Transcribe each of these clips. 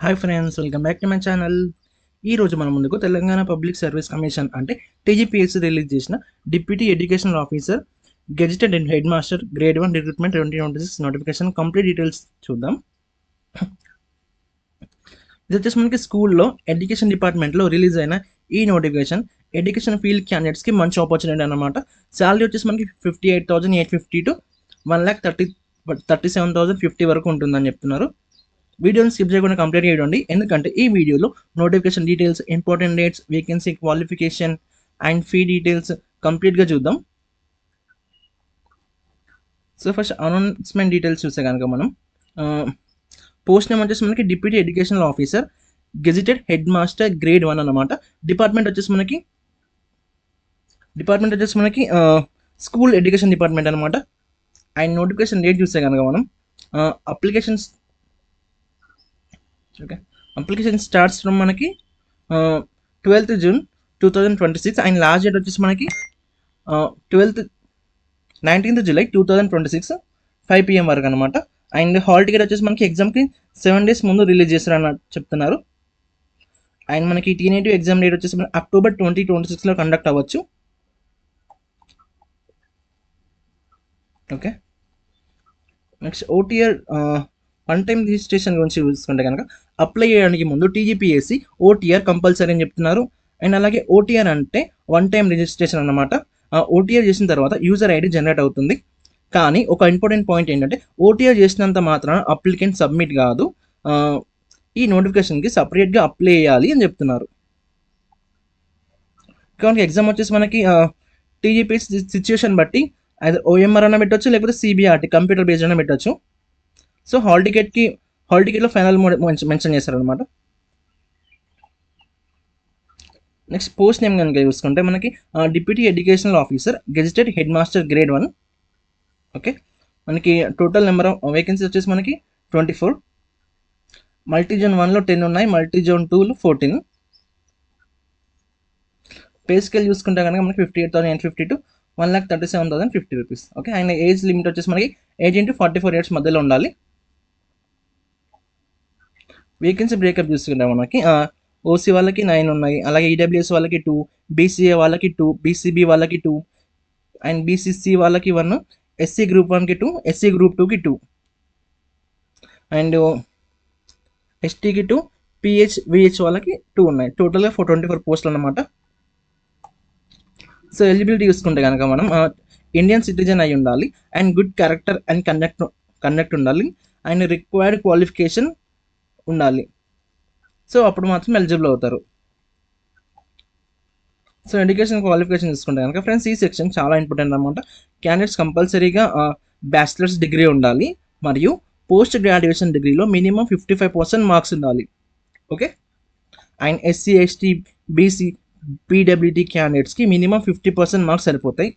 Hi friends, welcome back to my channel. ఈరోజు మన ముందుకు తెలంగాణ పబ్లిక్ సర్వీస్ కమిషన్ అంటే టీజీపీఎస్సీ రిలీజ్ చేసిన deputy educational officer gazetted and head master grade 1 recruitment 2026 notification complete details చూద్దాం. ఇది వచ్చేసి మనకి స్కూల్లో ఎడ్యుకేషన్ డిపార్ట్మెంట్లో రిలీజ్ అయిన ఈ నోటిఫికేషన్ ఎడ్యుకేషన్ ఫీల్డ్ క్యాండిడేట్స్కి మంచి ఆపర్చునిటీ అనమాట. శాలరీ వచ్చేసి మనకి 58,850 to 1,37,050 వరకు ఉంటుందని చెప్తున్నారు. వీడియోని స్కిప్ చేయకుండా కంప్లీట్ చేయండి, ఎందుకంటే ఈ వీడియోలో notification details, important dates, vacancy, qualification and fee details కంప్లీట్గా చూద్దాం. సో ఫస్ట్ అనౌన్స్మెంట్ డీటెయిల్స్ చూస్తే కనుక మనం పోస్ట్ నేమ్ వచ్చేసి మనకి deputy educational officer gazetted head master grade 1 అనమాట. డిపార్ట్మెంట్ వచ్చేసి మనకి స్కూల్ ఎడ్యుకేషన్ డిపార్ట్మెంట్ అనమాట. అండ్ నోటిఫికేషన్ డేట్ చూస్తే కనుక మనం అప్లికేషన్ స్టార్ట్స్ ఫ్రమ్ మనకి 12th June 2026 and last date వచ్చేసి మనకి 19th July 2026 5 PM వరకు అనమాట. అండ్ హాల్ టికెట్ వచ్చేసి మనకి ఎగ్జామ్కి 7 days ముందు రిలీజ్ చేస్తారని చెప్తున్నారు. అండ్ మనకి టీనేటివ్ ఎగ్జామ్ డేట్ వచ్చేసి October 2026లో కండక్ట్ అవ్వచ్చు. Okay, next OTR one time registration గురించి చూసుకుంటే కనుక అప్లై చేయడానికి ముందు టీజీపీఎస్సీ ఓటీఆర్ కంపల్సరీ అని చెప్తున్నారు. అండ్ అలాగే ఓటీఆర్ అంటే వన్ టైం రిజిస్ట్రేషన్ అనమాట. ఓటీఆర్ చేసిన తర్వాత యూజర్ ఐడి జనరేట్ అవుతుంది. కానీ ఒక ఇంపార్టెంట్ పాయింట్ ఏంటంటే ఓటీఆర్ చేసినంత మాత్రాన అప్లికెంట్ సబ్మిట్ కాదు, ఈ నోటిఫికేషన్కి సపరేట్గా అప్లై చేయాలి అని చెప్తున్నారు. కాబట్టి ఎగ్జామ్ వచ్చేసి మనకి టీజీపీఎస్సీ సిచ్యువేషన్ బట్టి అది ఓఎంఆర్ అన్న పెట్టవచ్చు, లేకపోతే సిబిఆర్టీ కంప్యూటర్ బేస్డ్ అన్న పెట్టవచ్చు. సో హాల్ టికెట్లో ఫైనల్ మోడ్ మెన్షన్ చేస్తారనమాట. నెక్స్ట్ పోస్ట్ నేమ్ కనుక చూసుకుంటే మనకి deputy educational officer gazetted head master grade 1. Okay, మనకి టోటల్ నెంబర్ ఆఫ్ వేకెన్సీ వచ్చేసి మనకి 24. మల్టీజోన్ 1లో 10 ఉన్నాయి, మల్టీజోన్ 2లో 14. పే స్కేల్ చూసుకుంటే కనుక మనకి 58,850 to 1,37,050 rupees. Okay, and age limit వచ్చేసి మనకి 18 to 44 years మధ్యలో ఉండాలి. వేకెన్సీ బ్రేకప్ చూసుకుంటే మనకి ఓసీ వాళ్ళకి 9 ఉన్నాయి, అలాగే ఈడబ్ల్యూఎస్ వాళ్ళకి 2, బీసీఏ వాళ్ళకి 2, బీసీబీ వాళ్ళకి 2 అండ్ బీసీసీ వాళ్ళకి 1, ఎస్సీ గ్రూప్ 1కి 2, ఎస్సీ గ్రూప్ 2కి 2 అండ్ ఎస్టీకి 2, విహెచ్ వాళ్ళకి 2 ఉన్నాయి. టోటల్గా 424 పోస్టులు అన్నమాట. సో ఎలిజిబిలిటీ చూసుకుంటే కనుక మనం ఇండియన్ సిటిజన్ అయి ఉండాలి, and good character and conduct ఉండాలి, అండ్ రిక్వైర్డ్ క్వాలిఫికేషన్ ఉండాలి. సో అప్పుడు మాత్రం ఎలిజిబుల్ అవుతారు. సో ఎడ్యుకేషన్ క్వాలిఫికేషన్ చూసుకుంటే కనుక ఫ్రెండ్స్, ఈ సెక్షన్ చాలా ఇంపార్టెంట్ అనమాట. క్యాండిడేట్స్ కంపల్సరీగా బ్యాచిలర్స్ డిగ్రీ ఉండాలి, మరియు పోస్ట్ గ్రాడ్యుయేషన్ డిగ్రీలో మినిమం 55% మార్క్స్ ఉండాలి. Okay, and SC, ST, BC, PWD క్యాండిడేట్స్కి మినిమం 50% మార్క్స్ సరిపోతాయి.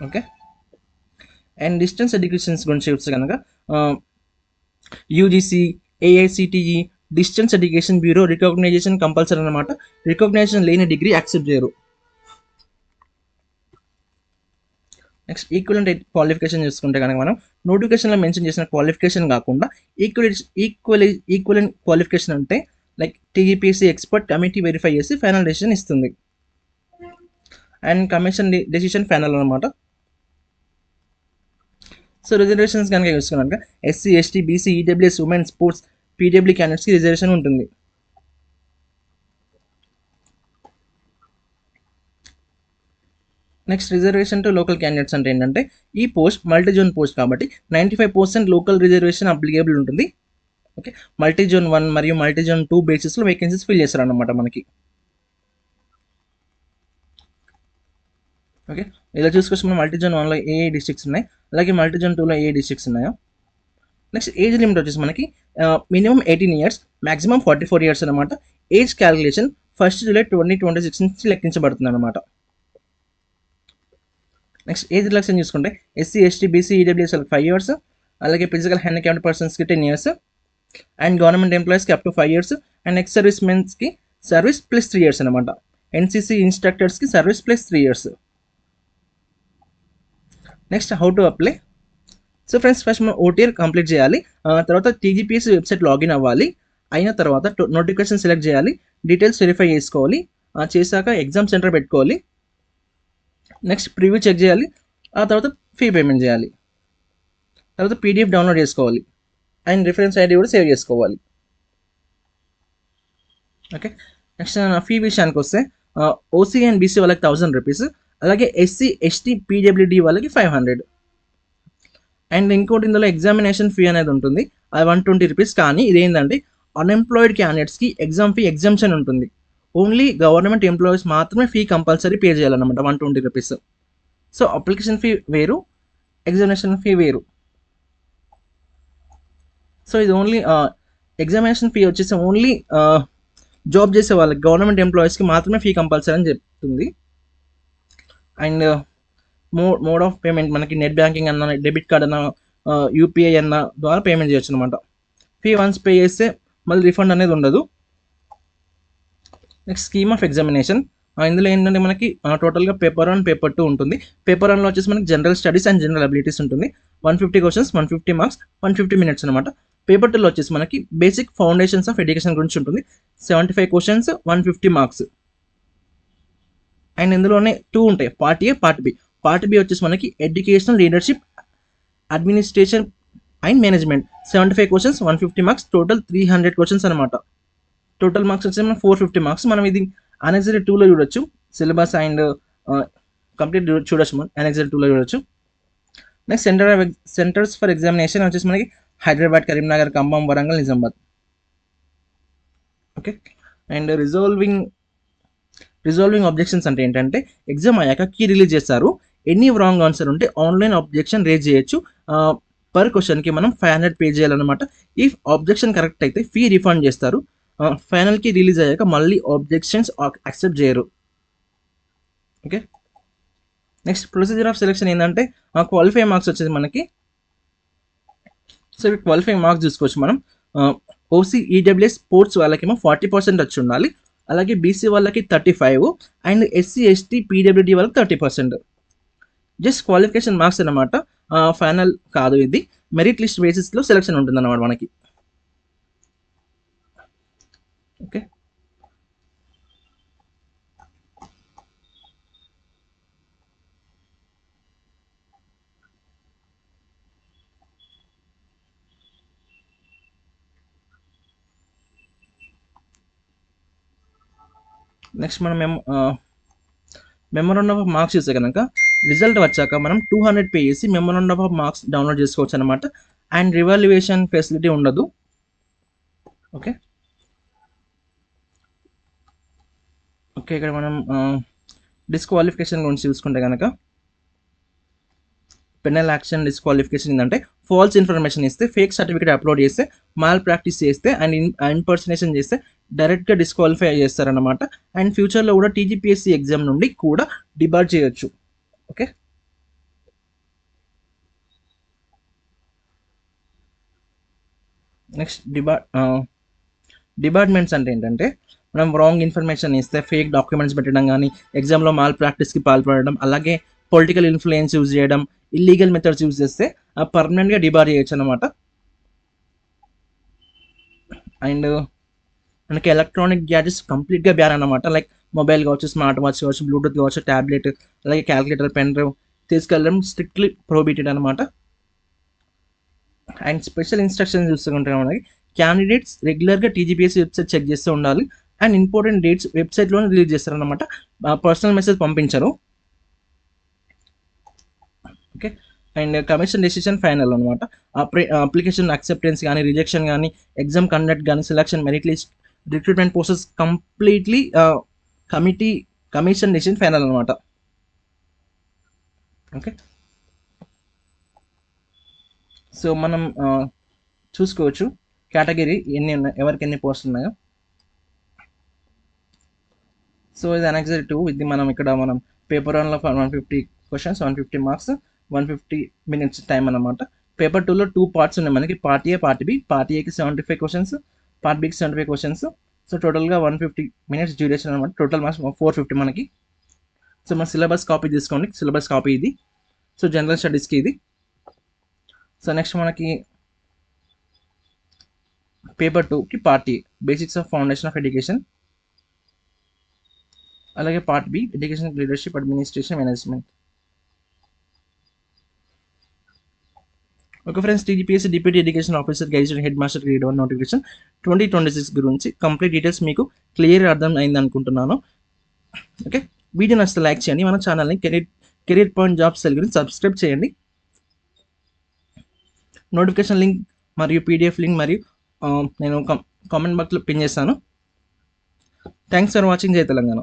ఓకే, అండ్ డిస్టెన్స్ ఎడ్యుకేషన్స్ గురించి చూస్తే కనుక UGC, AICTE, distance education bureau recognization compulsory అనమాట. రికగ్నైజేషన్ లేని డిగ్రీ యాక్సెప్ట్ చేయరు. నెక్స్ట్ ఈక్వలెంట్ క్వాలిఫికేషన్ చూసుకుంటే కనుక మనం నోటిఫికేషన్లో మెన్షన్ చేసిన క్వాలిఫికేషన్ కాకుండా ఈక్వలెంట్ క్వాలిఫికేషన్ అంటే like TGPSC expert committee verify చేసి ఫైనల్ డెసిషన్ ఇస్తుంది, అండ్ కమిషన్ డెసిషన్ ఫైనల్ అనమాట. సో రిజర్వేషన్స్ కనుక చూసుకున్నాక SC, ST, BC, EWS, women, sports, PW క్యాండిడేట్స్కి రిజర్వేషన్ ఉంటుంది. Next reservation to local candidates అంటే ఏంటంటే ఈ పోస్ట్ మల్టీజోన్ పోస్ట్ కాబట్టి 95% లోకల్ రిజర్వేషన్ అప్లికేబుల్ ఉంటుంది. ఓకే, మల్టీజోన్ 1 మరియు మల్టీజోన్ 2 బేసిస్లో వేకెన్సీస్ ఫిల్ చేస్తారన్నమాట మనకి. ఓకే, ఇలా చూసుకొచ్చి మనం మల్టీజోన్ 1లో ఏ డిస్ట్రిక్ట్స్ ఉన్నాయి, అలాగే మల్టీజోన్ 2లో ఏ డిస్ట్రిక్ట్స్ ఉన్నాయో. నెక్స్ట్ ఏజ్ లిమిట్ వచ్చేసి మనకి మినిమం 18 years, మ్యాక్సిమం 44 years అనమాట. ఏజ్ క్యాలిక్యులేషన్ 1st July 2026 నుంచి లెక్కించబడుతుంది అనమాట. నెక్స్ట్ ఏజ్ రిలాక్సేషన్ చూసుకుంటే SC, ST, BC, EWS 5 years, అలాగే ఫిజికల్ హ్యాండిక్యాప్డ్ పర్సన్స్కి 10 years, అండ్ గవర్నమెంట్ ఎంప్లాయీస్కి up to 5 years, and ex service మెన్స్కి సర్వీస్ ప్లస్ 3 years అనమాట. ఎన్సీసీ ఇన్స్ట్రక్టర్స్కి service plus 3 years. Next how to apply. So friends first మనం OTR complete చేయాలి. తర్వాత టీజీపీఎస్సీ వెబ్సైట్ లాగిన్ అవ్వాలి. అయిన తర్వాత నోటిఫికేషన్ సెలెక్ట్ చేయాలి, డీటెయిల్స్ వెరిఫై చేసుకోవాలి. చేశాక ఎగ్జామ్ సెంటర్ పెట్టుకోవాలి. నెక్స్ట్ ప్రివ్యూ చెక్ చేయాలి. ఆ తర్వాత ఫీ పేమెంట్ చేయాలి. తర్వాత పీడిఎఫ్ డౌన్లోడ్ చేసుకోవాలి అండ్ రిఫరెన్స్ ఐడి కూడా సేవ్ చేసుకోవాలి. ఓకే, నెక్స్ట్ ఫీ విషయానికి వస్తే ఓసీ అండ్ బీసీ వాళ్ళకి 1000 రూపీస్, అలాగే ఎస్సీ ఎస్టీ పీడబ్ల్యూడి వాళ్ళకి 500. అండ్ ఇంకోటి ఇందులో ఎగ్జామినేషన్ ఫీ అనేది ఉంటుంది, అది 120 రూపీస్. కానీ ఇదేంటంటే అన్ఎంప్లాయిడ్ క్యాండిడేట్స్కి ఎగ్జామ్ ఫీ ఎగ్జామ్షన్ ఉంటుంది. ఓన్లీ గవర్నమెంట్ ఎంప్లాయీస్ మాత్రమే ఫీ కంపల్సరీ పే చేయాలన్నమాట, 120 రూపీస్. సో అప్లికేషన్ ఫీ వేరు, ఎగ్జామినేషన్ ఫీ వేరు. సో ఇది ఓన్లీ ఎగ్జామినేషన్ ఫీ వచ్చేసి ఓన్లీ జాబ్ చేసే వాళ్ళకి, గవర్నమెంట్ ఎంప్లాయీస్కి మాత్రమే ఫీ కంపల్సరీ అని చెప్తుంది. అండ్ మోడ్ ఆఫ్ పేమెంట్ మనకి నెట్ బ్యాంకింగ్ అన్న, డెబిట్ కార్డ్ అన్న, యూపీఐ అన్న ద్వారా పేమెంట్ చేయొచ్చు అనమాట. ఫీ వన్స్ పే చేస్తే మళ్ళీ రిఫండ్ అనేది ఉండదు. నెక్స్ట్ స్కీమ్ ఆఫ్ ఎగ్జామినేషన్, ఇందులో ఏంటంటే మనకి టోటల్గా పేపర్ 1 పేపర్ 2 ఉంటుంది. పేపర్ 1లో వచ్చేసి మనకి general studies and general abilities ఉంటుంది. 150 క్వశ్చన్స్, 150 మార్క్స్, 150 మినిట్స్ అనమాట. పేపర్ 2లో వచ్చేసి మనకి బేసిక్ ఫౌండేషన్స్ ఆఫ్ ఎడ్యుకేషన్ గురించి ఉంటుంది, 75 క్వశ్చన్స్, 150 మార్క్స్. అండ్ ఇందులోనే 2 ఉంటాయి, part A, part B. Part B వచ్చేసి మనకి educational, leadership, administration and management. 75 questions, 150 marks, total 300 questions అనమాట. టోటల్ మార్క్స్ వచ్చేసి మనం 450 మార్క్స్. మనం ఇది అనెక్సరీ 2లో చూడొచ్చు, సిలబస్ అండ్ కంప్లీట్ చూడొచ్చు, మనం అనెక్సరీ 2లో చూడొచ్చు. నెక్స్ట్ సెంటర్స్ ఫర్ ఎగ్జామినేషన్ వచ్చేసి మనకి Hyderabad, Karimnagar, Khammam, Warangal, Nizamabad. Okay, and resolving objections అంటే ఏంటంటే ఎగ్జామ్ అయ్యాక కీ రిలీజ్ చేస్తారు. ఎనీ రాంగ్ ఆన్సర్ ఉంటే ఆన్లైన్ ఆబ్జెక్షన్ రేజ్ చేయొచ్చు. పర్ క్వశ్చన్కి మనం 500 పే చేయాలన్నమాట. ఇఫ్ ఆబ్జెక్షన్ కరెక్ట్ అయితే ఫీ రిఫండ్ చేస్తారు. ఫైనల్కి రిలీజ్ అయ్యాక మళ్ళీ ఆబ్జెక్షన్స్ యాక్సెప్ట్ చేయరు. Okay, next procedure of selection ఏంటంటే క్వాలిఫై మార్క్స్ వచ్చేసి మనకి, సో క్వాలిఫై మార్క్స్ చూసుకోవచ్చు మనం. ఓసీ ఈడబ్ల్యూఎస్ స్పోర్ట్స్ వాళ్ళకేమో 40% వచ్చి ఉండాలి, అలాగే బీసీ వాళ్ళకి 35, అండ్ ఎస్సీ ఎస్టీ పీడబ్ల్యూడి వాళ్ళకి 30%. జస్ట్ క్వాలిఫికేషన్ మార్క్స్ అనమాట, ఫైనల్ కాదు. ఇది మెరిట్ లిస్ట్ బేసిస్లో సెలెక్షన్ ఉంటుంది అన్నమాట మనకి. ఓకే, నెక్స్ట్ మనం మెమోరాండం ఆఫ్ మార్క్స్ చూస్తే కనుక రిజల్ట్ వచ్చాక మనం 200 పే చేసి మెమోరాండం ఆఫ్ మార్క్స్ డౌన్లోడ్ చేసుకోవచ్చు అనమాట. అండ్ రివాల్యుయేషన్ ఫెసిలిటీ ఉండదు. ఓకే, ఇక్కడ మనం డిస్క్వాలిఫికేషన్ గురించి చూసుకుంటే కనుక పెనల్ యాక్షన్ డిస్క్వాలిఫికేషన్ ఏంటంటే ఫాల్స్ ఇన్ఫర్మేషన్ ఇస్తే, ఫేక్ సర్టిఫికేట్ అప్లోడ్ చేస్తే, మాల్ ప్రాక్టీస్ చేస్తే అండ్ ఇంపర్సనేషన్ చేస్తే డైరెక్ట్గా డిస్క్వాలిఫై చేస్తారనమాట. అండ్ ఫ్యూచర్లో కూడా టీజీపీఎస్సీ ఎగ్జామ్ నుండి కూడా డిబార్ చేయొచ్చు. ఓకే, నెక్స్ట్ డిపార్ట్మెంట్స్ అంటే ఏంటంటే మనం రాంగ్ ఇన్ఫర్మేషన్ ఇస్తే, ఫేక్ డాక్యుమెంట్స్ పెట్టడం కానీ, ఎగ్జామ్లో మాల్ ప్రాక్టీస్కి పాల్పడడం, అలాగే పొలిటికల్ ఇన్ఫ్లుయెన్స్ యూజ్ చేయడం, ఇల్లీగల్ మెథడ్స్ యూజ్ చేస్తే పర్మనెంట్గా డిబార్ చేయొచ్చు అనమాట. అండ్ మనకి ఎలక్ట్రానిక్ గ్యాడ్జెట్స్ కంప్లీట్గా బ్యాన్ అనమాట. లైక్ మొబైల్ కావచ్చు, స్మార్ట్ వాచ్ కావచ్చు, బ్లూటూత్ కావచ్చు, ట్యాబ్లెట్, అలాగే క్యాలిక్యులేటర్, పెన్ డ్రైవ్ తీసుకెళ్ళడం స్ట్రిక్ట్లీ ప్రొహిబిటెడ్ అనమాట. అండ్ స్పెషల్ ఇన్స్ట్రక్షన్స్ చూస్తుంటే మనకి క్యాండిడేట్స్ రెగ్యులర్గా టీజీపీఎస్సీ వెబ్సైట్ చెక్ చేస్తూ ఉండాలి. అండ్ ఇంపార్టెంట్ డేట్స్ వెబ్సైట్లోనే రిలీజ్ చేస్తారనమాట, పర్సనల్ మెసేజ్ పంపించరు. Okay, and commission decision final అనమాట. అప్లికేషన్ అక్సెప్టెన్స్ కానీ, రిజెక్షన్ కానీ, ఎగ్జామ్ కండక్ట్ కానీ, selection, merit list, recruitment process completely commission decision final అనమాట. ఓకే, సో మనం చూసుకోవచ్చు కేటగిరీ ఎన్ని ఉన్నాయి, ఎవరికి ఎన్ని పోస్ట్ ఉన్నాయో. సో ఇది అనెక్సరీ 2. ఇది మనం ఇక్కడ మనం పేపర్ 1లో 150 క్వశ్చన్స్, 150 మార్క్స్, 150 మినిట్స్ టైం అనమాట. పేపర్ 2లో 2 పార్ట్స్ ఉన్నాయి మనకి, part A, part B. Part ఏకి 75 క్వశ్చన్స్, పార్ట్ బికి 75 క్వశ్చన్స్. సో టోటల్గా 150 మినిట్స్ డ్యూరేషన్ అనమాట. టోటల్ మార్క్స్ 450 మనకి. సో మన సిలబస్ కాపీ తీసుకోండి, సిలబస్ కాపీ ఇది. సో జనరల్ స్టడీస్కి ఇది. సో నెక్స్ట్ మనకి పేపర్ 2కి part A basics of foundation of education, అలాగే part B education leadership administration management. Okay friends, TGPSC deputy education officer gazetted head master grade 1 notification 2026 గురించి complete details మీకు clear అర్థం అయింది అనుకుంటున్నాను. ఓకే, వీడియో నచ్చితే like చేయండి, మన ఛానల్ని కెరీర్ పాయింట్ జాబ్స్ సెల్ గురించి సబ్స్క్రైబ్ చేయండి. నోటిఫికేషన్ లింక్ మరియు పీడిఎఫ్ లింక్ మరియు నేను కామెంట్ బాక్స్లో పిన్ చేస్తాను. Thanks for watching. జై తెలంగాణ.